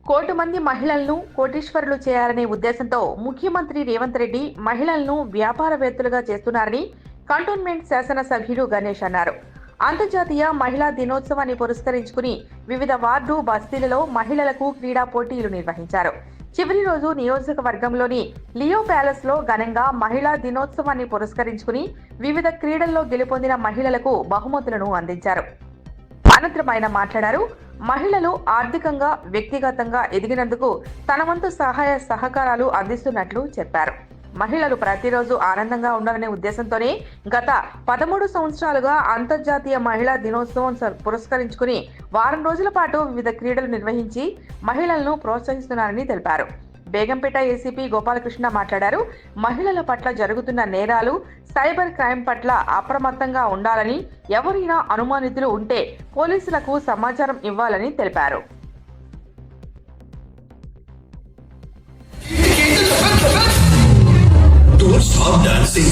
కోటి మంది మహిళలను కోటీశ్వరులు చేయాలనే ఉద్దేశంతో ముఖ్యమంత్రి రేవంత్ రెడ్డి మహిళలను వ్యాపారవేత్తలుగా చేస్తున్నారని కంటోన్మెంట్ శాసనసభ్యులు గణేష్ అన్నారు. అంతర్జాతీయ మహిళా దినోత్సవాన్ని పురస్కరించుకుని వివిధ వార్డు బస్తీలలో మహిళలకు క్రీడా పోటీలు నిర్వహించారు. చివరి రోజు నియోజకవర్గంలోని లియో ప్యాలెస్ లో ఘనంగా మహిళా దినోత్సవాన్ని పురస్కరించుకుని వివిధ క్రీడల్లో గెలుపొందిన మహిళలకు బహుమతులను అందించారు. అనంతరం ఆయన మాట్లాడారు. మహిళలు ఆర్థికంగా వ్యక్తిగతంగా ఎదిగినందుకు తన వంతు సహాయ సహకారాలు అందిస్తున్నట్లు చెప్పారు. మహిళలు ప్రతిరోజు ఆనందంగా ఉండాలనే ఉద్దేశంతోనే గత 13 సంవత్సరాలుగా అంతర్జాతీయ మహిళా దినోత్సవం పురస్కరించుకుని వారం రోజుల పాటు వివిధ క్రీడలు నిర్వహించి మహిళలను ప్రోత్సహిస్తున్నారని తెలిపారు. బేగంపేట ఏసీపీ గోపాలకృష్ణ మాట్లాడారు. మహిళల పట్ల జరుగుతున్న నేరాలు, సైబర్ క్రైమ్ పట్ల అప్రమత్తంగా ఉండాలని, ఎవరైనా అనుమానితులు ఉంటే పోలీసులకు సమాచారం ఇవ్వాలని తెలిపారు. Don't stop dancing.